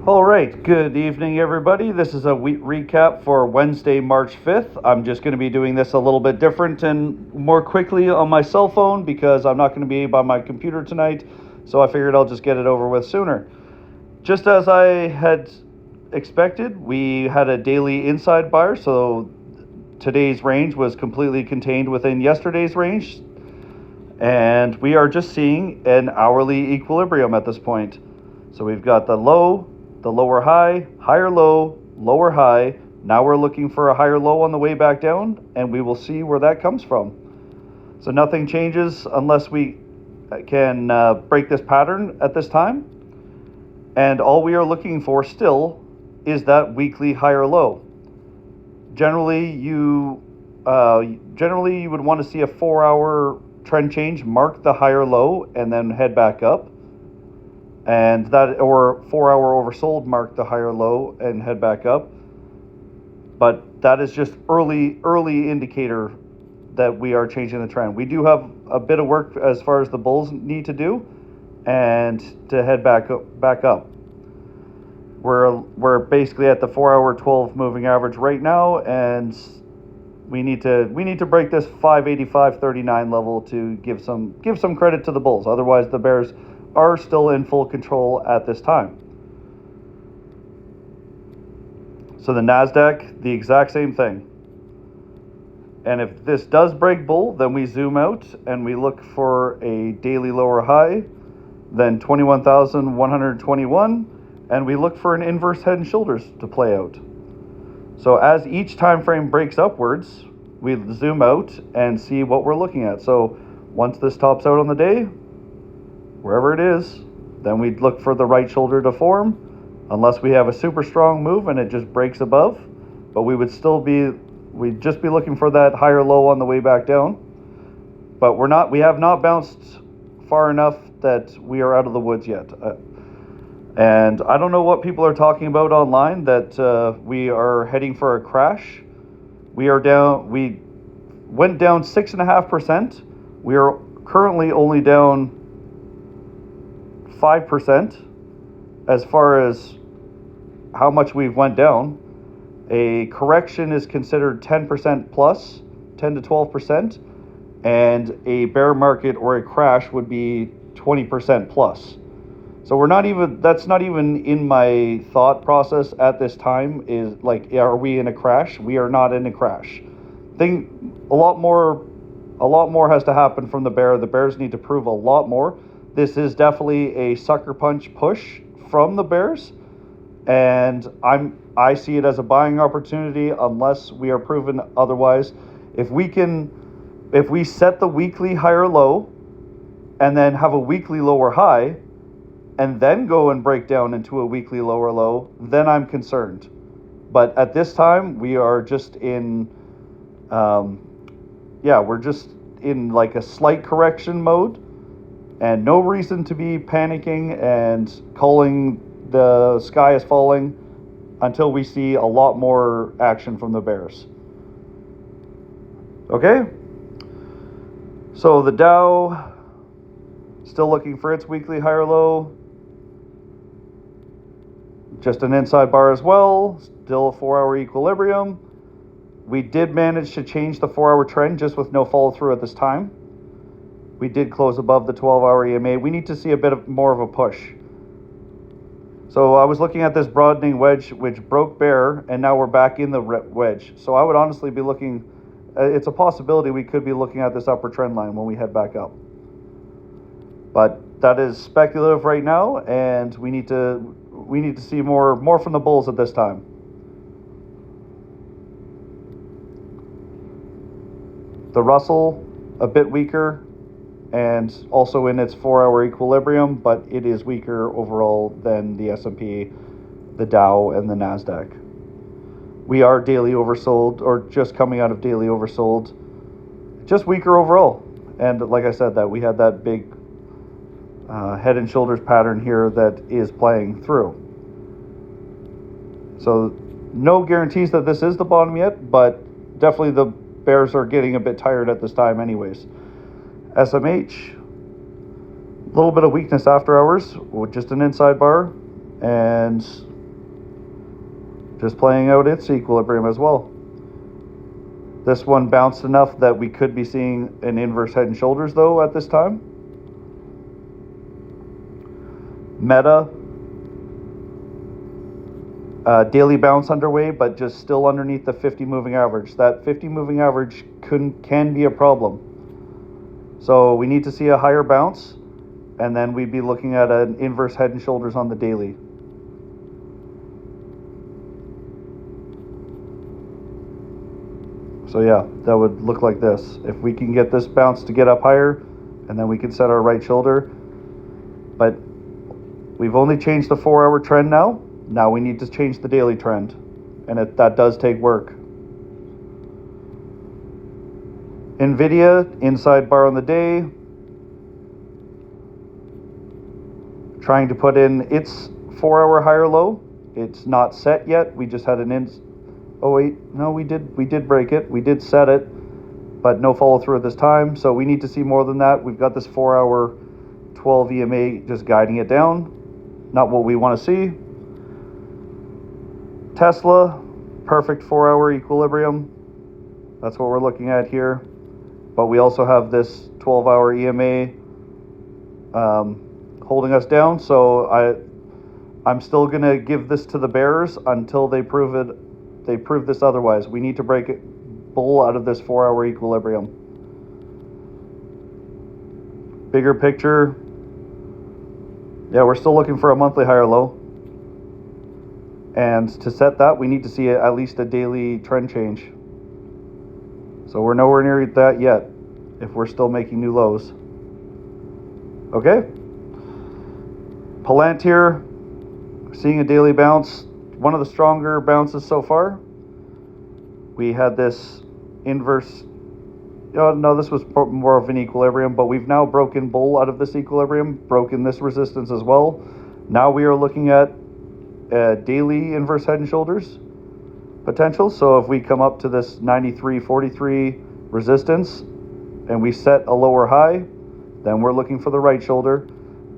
All right, good evening, everybody. This is a week recap for Wednesday, March 5th. I'm just going to be doing this a little bit different and more quickly on my cell phone because I'm not going to be by my computer tonight, so I figured I'll just get it over with sooner. Just as I had expected, we had a daily inside buyer, so today's range was completely contained within yesterday's range, and we are just seeing an hourly equilibrium at this point. So we've got the low, the lower high, higher low, lower high. Now we're looking for a higher low on the way back down, and we will see where that comes from. So nothing changes unless we can break this pattern at this time. And all we are looking for still is that weekly higher low. Generally, you would want to see a 4-hour trend change mark the higher low and then head back up. And that, or 4-hour oversold mark the higher low and head back up. But that is just early indicator that we are changing the trend. We do have a bit of work as far as the bulls need to do and to head back up. We're basically at the 4-hour 12 moving average right now, and we need to break this 585.39 level to give some credit to the bulls. Otherwise, the bears are still in full control at this time. So the NASDAQ, the exact same thing. And if this does break bull, then we zoom out and we look for a daily lower high, then 21,121, and we look for an inverse head and shoulders to play out. So as each time frame breaks upwards, we zoom out and see what we're looking at. So once this tops out on the day, wherever it is, then we'd look for the right shoulder to form, unless we have a super strong move and it just breaks above. But we'd just be looking for that higher low on the way back down. But we have not bounced far enough that we are out of the woods yet. And I don't know what people are talking about online, that we are heading for a crash. We went down 6.5%. We are currently only down 5% as far as how much we've went down. A correction is considered 10% plus, 10 to 12%, and a bear market or a crash would be 20% plus. So that's not even in my thought process at this time, is like, are we in a crash? We are not in a crash. A lot more has to happen from the bear. The bears need to prove a lot more. This is definitely a sucker punch push from the bears, and I see it as a buying opportunity unless we are proven otherwise. If we set the weekly higher low and then have a weekly lower high and then go and break down into a weekly lower low, then I'm concerned. But at this time, we are just we're just in like a slight correction mode. And no reason to be panicking and calling the sky is falling until we see a lot more action from the bears. Okay? So the Dow, still looking for its weekly higher low. Just an inside bar as well. Still a 4-hour equilibrium. We did manage to change the 4-hour trend just with no follow through at this time. We did close above the 12-hour EMA. We need to see a bit more of a push. So I was looking at this broadening wedge, which broke bear, and now we're back in the wedge. So I would honestly be looking, it's a possibility we could be looking at this upper trend line when we head back up. But that is speculative right now, and we need to see more from the bulls at this time. The Russell, a bit weaker, and also in its 4-hour equilibrium, but it is weaker overall than the S&P, the Dow, and the NASDAQ. We are daily oversold, or just coming out of daily oversold, just weaker overall. And like I said, that we had that big head and shoulders pattern here that is playing through. So no guarantees that this is the bottom yet, but definitely the bears are getting a bit tired at this time anyways. SMH, a little bit of weakness after hours with just an inside bar, and just playing out its equilibrium as well. This one bounced enough that we could be seeing an inverse head and shoulders though at this time. Meta, daily bounce underway, but just still underneath the 50 moving average. That 50 moving average can be a problem. So we need to see a higher bounce, and then we'd be looking at an inverse head and shoulders on the daily. So yeah, that would look like this. If we can get this bounce to get up higher, and then we can set our right shoulder. But we've only changed the 4-hour trend now. Now we need to change the daily trend, and that does take work. Nvidia, inside bar on the day, trying to put in its 4-hour higher low. It's not set yet. We just had oh wait, no, we did break it. We did set it, but no follow through at this time. So we need to see more than that. We've got this 4-hour 12 EMA just guiding it down. Not what we want to see. Tesla, perfect 4-hour equilibrium. That's what we're looking at here. But we also have this 12-hour EMA holding us down. So I'm still going to give this to the bears until they prove this otherwise. We need to break it bull out of this 4-hour equilibrium. Bigger picture. Yeah, we're still looking for a monthly higher low. And to set that, we need to see at least a daily trend change. So we're nowhere near that yet if we're still making new lows. Okay. Palantir, seeing a daily bounce. One of the stronger bounces so far. We had this inverse. No, this was more of an equilibrium, but we've now broken bull out of this equilibrium, broken this resistance as well. Now we are looking at daily inverse head and shoulders potential. So if we come up to this 93.43 resistance and we set a lower high, then we're looking for the right shoulder.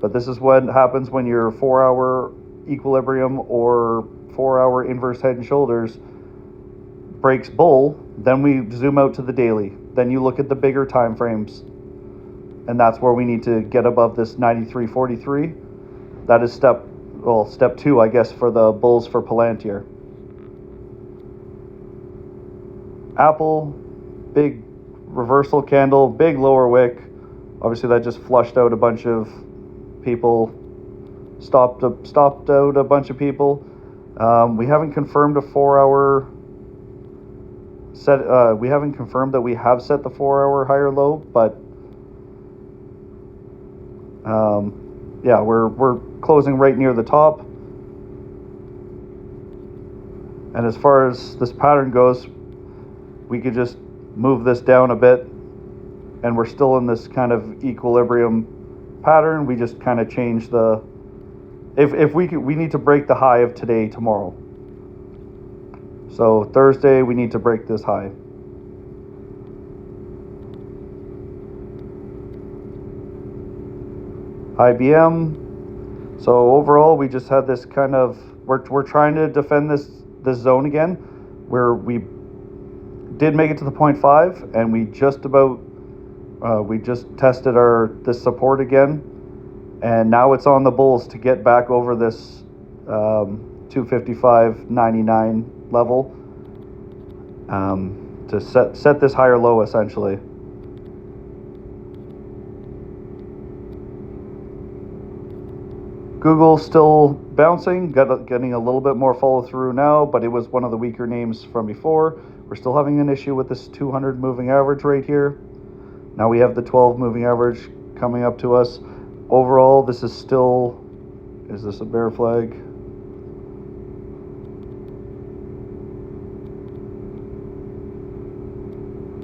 But this is what happens when your 4-hour equilibrium or 4-hour inverse head and shoulders breaks bull. Then we zoom out to the daily. Then you look at the bigger time frames, and that's where we need to get above this 93.43. That is step 2, I guess, for the bulls for Palantir. Apple, big reversal candle, big lower wick. Obviously that just flushed out a bunch of people, stopped out a bunch of people. We haven't confirmed a 4-hour set. We haven't confirmed that we have set the 4-hour higher low, but yeah, we're closing right near the top. And as far as this pattern goes, we could just move this down a bit, and we're still in this kind of equilibrium pattern. We just kind of change the. If we need to break the high of today tomorrow. So Thursday we need to break this high. IBM. So overall we just had this kind of we're trying to defend this zone again, where we did make it to the 0.5, and we just tested this support again. And now it's on the bulls to get back over this 255.99 level to set this higher low essentially. Google still bouncing, getting a little bit more follow through now, but it was one of the weaker names from before. We're still having an issue with this 200 moving average right here. Now we have the 12 moving average coming up to us. Overall, this is still, is this a bear flag?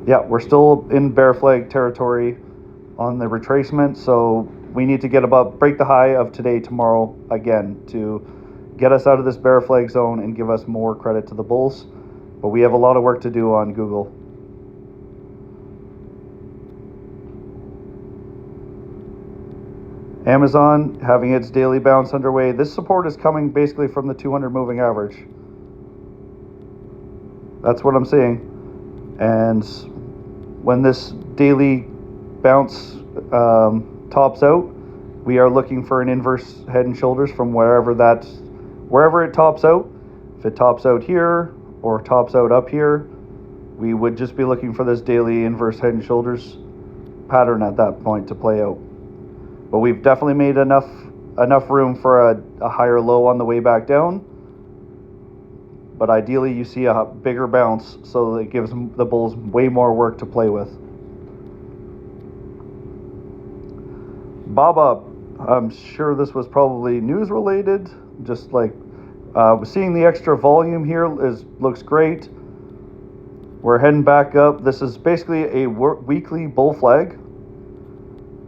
Yeah, we're still in bear flag territory on the retracement, so we need to break the high of today, tomorrow again to get us out of this bear flag zone and give us more credit to the bulls. But we have a lot of work to do on Google. Amazon having its daily bounce underway. This support is coming basically from the 200 moving average. That's what I'm seeing. And when this daily bounce tops out, we are looking for an inverse head and shoulders from wherever it tops out. If it tops out here or tops out up here, we would just be looking for this daily inverse head and shoulders pattern at that point to play out. But we've definitely made enough room for a higher low on the way back down. But ideally you see a bigger bounce, so it gives the bulls way more work to play with. Baba, I'm sure this was probably news related. Just like seeing the extra volume here looks great. We're heading back up. This is basically a weekly bull flag.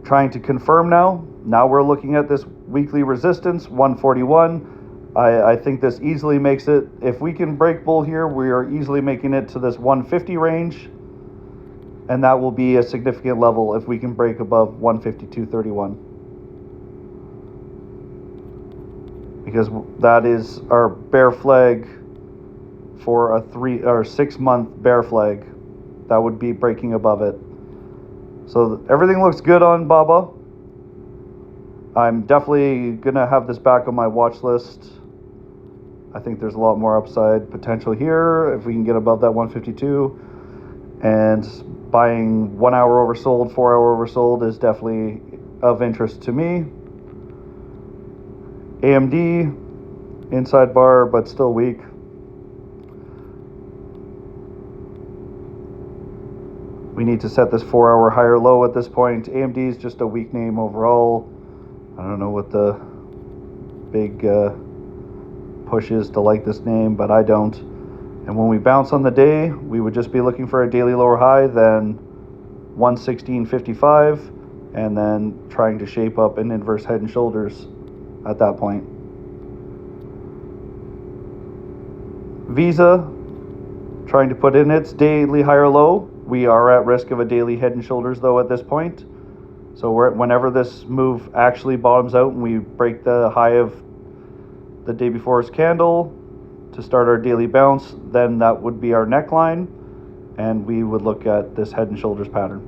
Trying to confirm now. Now we're looking at this weekly resistance, 141. I think this easily makes it. If we can break bull here, we are easily making it to this 150 range. And that will be a significant level if we can break above 152.31. Because that is our bear flag for a 3 or 6 month bear flag. That would be breaking above it. So everything looks good on Baba. I'm definitely gonna have this back on my watch list. I think there's a lot more upside potential here if we can get above that 152. And buying 1 hour oversold, 4 hour oversold is definitely of interest to me. AMD, inside bar, but still weak. We need to set this 4 hour higher low at this point. AMD is just a weak name overall. I don't know what the big push is to like this name, but I don't. And when we bounce on the day, we would just be looking for a daily lower high, then 116.55, and then trying to shape up an inverse head and shoulders at that point. Visa, trying to put in its daily higher low. We are at risk of a daily head and shoulders though at this point. So whenever this move actually bottoms out and we break the high of the day before's candle to start our daily bounce, then that would be our neckline, and we would look at this head and shoulders pattern.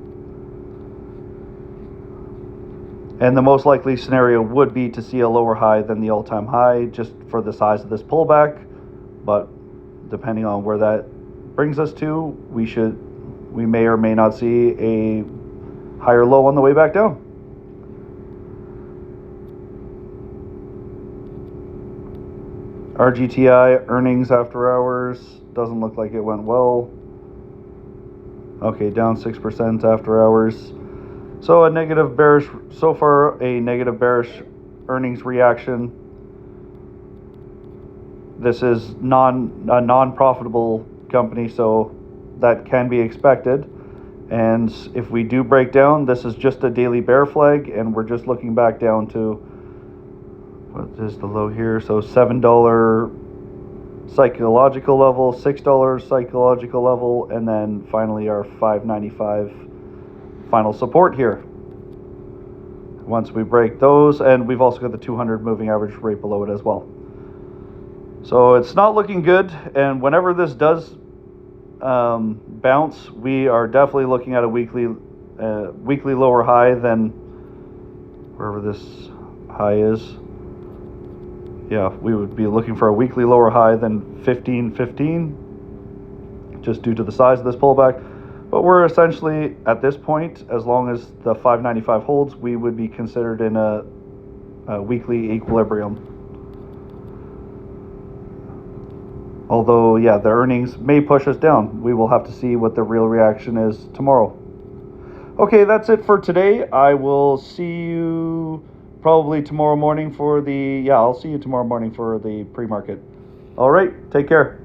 And the most likely scenario would be to see a lower high than the all-time high just for the size of this pullback, but depending on where that brings us to, we may or may not see a higher low on the way back down. RGTI earnings after hours doesn't look like it went well. Okay, down 6% after hours. So a negative bearish earnings reaction. This is a non-profitable company, so that can be expected. And if we do break down, this is just a daily bear flag, and we're just looking back down to, what is the low here? So $7 psychological level, $6 psychological level, and then finally our $5.95 final support here. Once we break those, and we've also got the 200 moving average right below it as well. So it's not looking good, and whenever this does bounce, we are definitely looking at a weekly lower high than wherever this high is. Yeah, we would be looking for a weekly lower high than 15.15, just due to the size of this pullback. But we're essentially, at this point, as long as the 595 holds, we would be considered in a weekly equilibrium. Although, yeah, the earnings may push us down. We will have to see what the real reaction is tomorrow. Okay, that's it for today. I will see you probably tomorrow morning for I'll see you tomorrow morning for the pre-market. All right, take care.